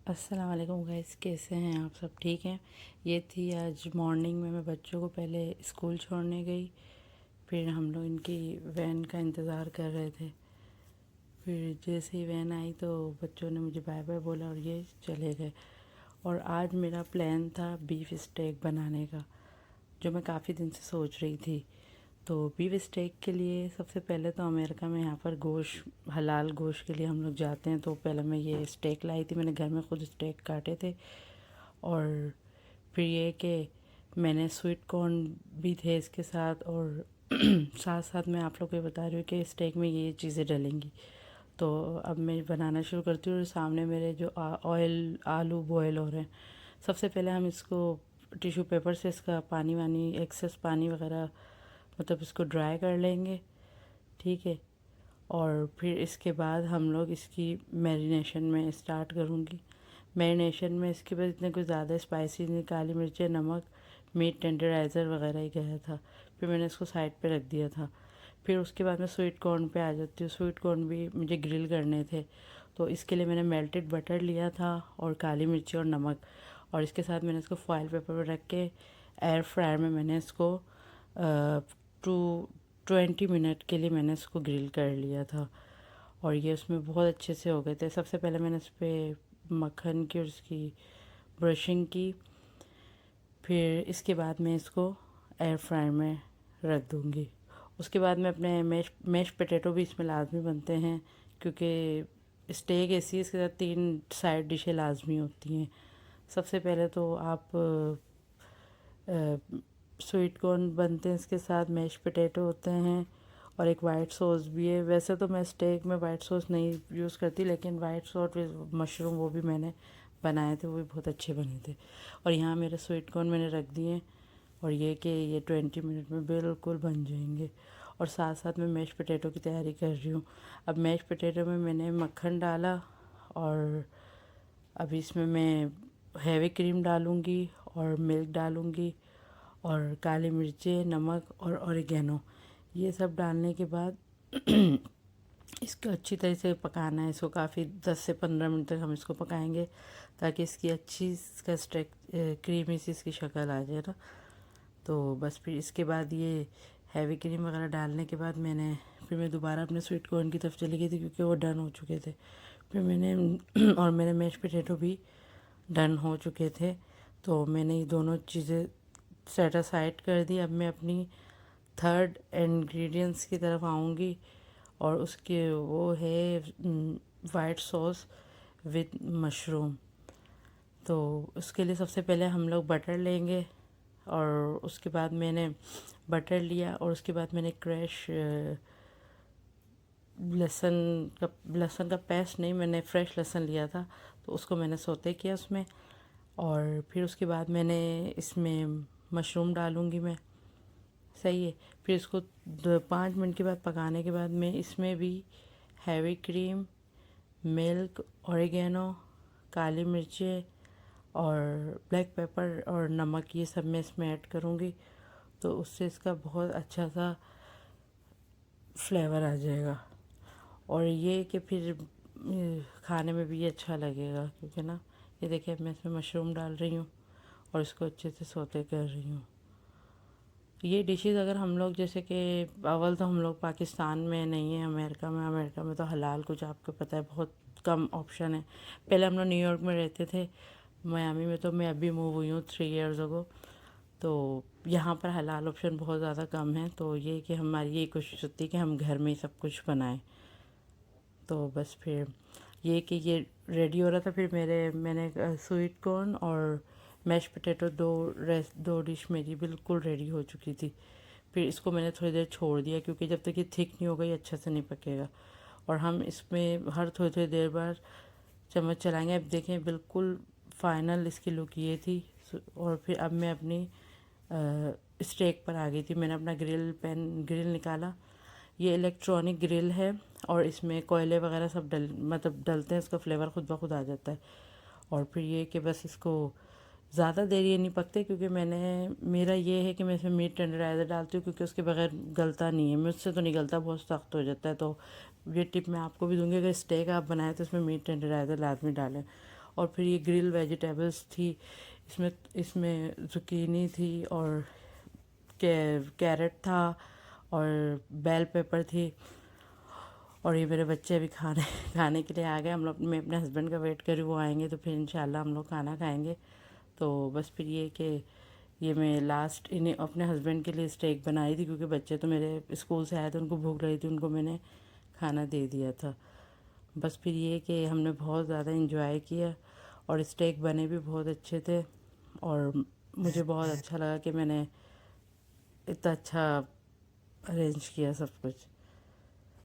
अस्सलाम वालेकुम गाइस, कैसे हैं आप सब? ठीक हैं। ये थी आज मॉर्निंग में, मैं बच्चों को पहले स्कूल छोड़ने गई। फिर हम लोग इनकी वैन का इंतज़ार कर रहे थे। फिर जैसे ही वैन आई तो बच्चों ने मुझे बाय बाय बोला और ये चले गए। और आज मेरा प्लान था बीफ स्टेक बनाने का, जो मैं काफ़ी दिन से सोच रही थी। तो बीफ स्टेक के लिए सबसे पहले तो अमेरिका में यहाँ पर गोश्त, हलाल गोश्त के लिए हम लोग जाते हैं। तो पहले मैं ये स्टेक लाई थी, मैंने घर में खुद स्टेक काटे थे। और फिर ये कि मैंने स्वीट कॉर्न भी थे इसके साथ। और साथ साथ मैं आप लोग को बता रही हूँ कि स्टेक में ये चीज़ें डलेंगी। तो अब मैं बनाना शुरू करती हूँ। और सामने मेरे जो ऑयल आलू बॉयल हो रहे हैं। सबसे पहले हम इसको टिश्यू पेपर से इसका पानी वानी, एक्सेस पानी वगैरह, मतलब इसको ड्राई कर लेंगे। ठीक है। और फिर इसके बाद हम लोग इसकी मैरिनेशन में स्टार्ट करूँगी। मैरिनेशन में इसके बाद इतने कुछ ज़्यादा स्पाइसी नहीं, काली मिर्चें, नमक, मीट टेंडराइज़र वगैरह ही गया था। फिर मैंने इसको साइड पे रख दिया था। फिर उसके बाद मैं स्वीट कॉर्न पे आ जाती हूँ। स्वीट कॉर्न भी मुझे ग्रिल करने थे, तो इसके लिए मैंने मेल्टेड बटर लिया था और काली मिर्ची और नमक। और इसके साथ मैंने इसको फॉइल पेपर पर रख के एयर फ्रायर में मैंने इसको 20 मिनट के लिए मैंने इसको ग्रिल कर लिया था। और ये उसमें बहुत अच्छे से हो गए थे। सबसे पहले मैंने इस पर मक्खन की और उसकी ब्रशिंग की। फिर इसके बाद मैं इसको एयर फ्रायर में रख दूँगी। उसके बाद मैं अपने मैश पोटैटो भी इसमें लाजमी बनते हैं, क्योंकि स्टेक ऐसी है, इसके साथ 3 साइड डिशें लाजमी होती हैं। सबसे पहले तो आप स्वीट कॉर्न बनते हैं, इसके साथ मैश पोटैटो होते हैं और एक वाइट सॉस भी है। वैसे तो मैं स्टेक में वाइट सॉस नहीं यूज़ करती, लेकिन वाइट सॉस विद मशरूम वो भी मैंने बनाए थे, वो भी बहुत अच्छे बने थे। और यहाँ मेरे स्वीट कॉर्न मैंने रख दिए। और ये कि ये 20 मिनट में बिल्कुल बन जाएंगे। और साथ साथ मैं मैश पोटैटो की तैयारी कर रही हूँ। अब मैश पोटैटो में मैंने मक्खन डाला और अभी इसमें मैं हैवी क्रीम डालूँगी और मिल्क डालूँगी और काली मिर्चें, नमक और ऑरिगेनो, ये सब डालने के बाद इसको अच्छी तरह से पकाना है। इसको काफ़ी 10 से 15 मिनट तक हम इसको पकाएंगे, ताकि इसकी अच्छी इसका क्रीमी सी इसकी शक्ल आ जाए ना। तो बस फिर इसके बाद ये हैवी क्रीम वगैरह डालने के बाद फिर मैं दोबारा अपने स्वीट कॉर्न की तरफ चली गई थी, क्योंकि वो डन हो चुके थे। फिर मैंने और मेरे मैश पोटैटो भी डन हो चुके थे। तो मैंने ये दोनों चीज़ें सेट असाइड कर दी। अब मैं अपनी थर्ड इंग्रेडिएंट्स की तरफ आऊँगी, और उसके वो है वाइट सॉस विद मशरूम। तो उसके लिए सबसे पहले हम लोग बटर लेंगे। और उसके बाद मैंने बटर लिया और उसके बाद मैंने क्रश लहसुन का पेस्ट नहीं, मैंने फ्रेश लहसुन लिया था, तो उसको मैंने सौते किया उसमें। और फिर उसके बाद मैंने इसमें मशरूम डालूँगी मैं। सही है। फिर इसको 5 मिनट के बाद पकाने के बाद मैं इसमें भी हैवी क्रीम, मिल्क, ऑरिगेनो, काली मिर्चें और ब्लैक पेपर और नमक, ये सब मैं इसमें ऐड करूँगी। तो उससे इसका बहुत अच्छा सा फ्लेवर आ जाएगा। और ये कि फिर खाने में भी ये अच्छा लगेगा, क्योंकि ना ये देखिए मैं इसमें मशरूम डाल रही हूँ और इसको अच्छे से सौते कर रही हूँ। ये डिशेज़ अगर हम लोग, जैसे कि अव्वल तो हम लोग पाकिस्तान में नहीं है, अमेरिका में तो हलाल कुछ आपको पता है बहुत कम ऑप्शन है। पहले हम लोग न्यूयॉर्क में रहते थे, मियामी में, तो मैं अभी मूव हुई हूँ 3 इयर्स अगो। तो यहाँ पर हलाल ऑप्शन बहुत ज़्यादा कम है। तो ये कि हमारी ये कोशिश होती है कि हम घर में ही सब कुछ बनाएं। तो बस फिर ये कि ये रेडी हो रहा था। फिर मैंने स्वीट कॉर्न और मैश पोटैटो, दो डिश मेरी बिल्कुल रेडी हो चुकी थी। फिर इसको मैंने थोड़ी देर छोड़ दिया, क्योंकि जब तक ये थिक नहीं होगा ये अच्छा से नहीं पकेगा। और हम इसमें हर थोड़ी थोड़ी देर बाद चम्मच चलाएंगे। अब देखें बिल्कुल फाइनल इसकी लुक ये थी। और फिर अब मैं अपनी स्टेक पर आ गई थी। मैंने अपना ग्रिल निकाला। ये इलेक्ट्रॉनिक ग्रिल है और इसमें कोयले वगैरह सब डलते हैं, इसका फ्लेवर खुद ब खुद आ जाता है। और फिर ये कि बस इसको ज़्यादा देर ये नहीं पकते, क्योंकि मेरा ये है कि मैं इसमें मीट टेंडराइज़र डालती हूँ, क्योंकि उसके बगैर गलता नहीं है। मुझसे तो नहीं गलता, बहुत सख्त हो जाता है। तो ये टिप मैं आपको भी दूंगी, अगर स्टेक आप बनाएं तो इसमें मीट टेंडराइज़र लाजमी डालें। और फिर ये ग्रिल वेजिटेबल्स थी, इसमें इसमें जुकीनी थी और कैरेट था और बेल पेपर थी। और ये मेरे बच्चे अभी खाने खाने के लिए आ गए। हम लोग, मैं अपने हस्बैंड का वेट कर रही हूँ, वो आएंगे तो फिर इंशाल्लाह हम लोग खाना खाएंगे। तो बस फिर ये कि ये मैं लास्ट इन्हें अपने हस्बैंड के लिए स्टेक बनाई थी, क्योंकि बच्चे तो मेरे स्कूल से आए थे, उनको भूख लगी थी, उनको मैंने खाना दे दिया था। बस फिर ये कि हमने बहुत ज़्यादा इंजॉय किया और स्टेक बने भी बहुत अच्छे थे। और मुझे बहुत अच्छा लगा कि मैंने इतना अच्छा अरेंज किया सब कुछ।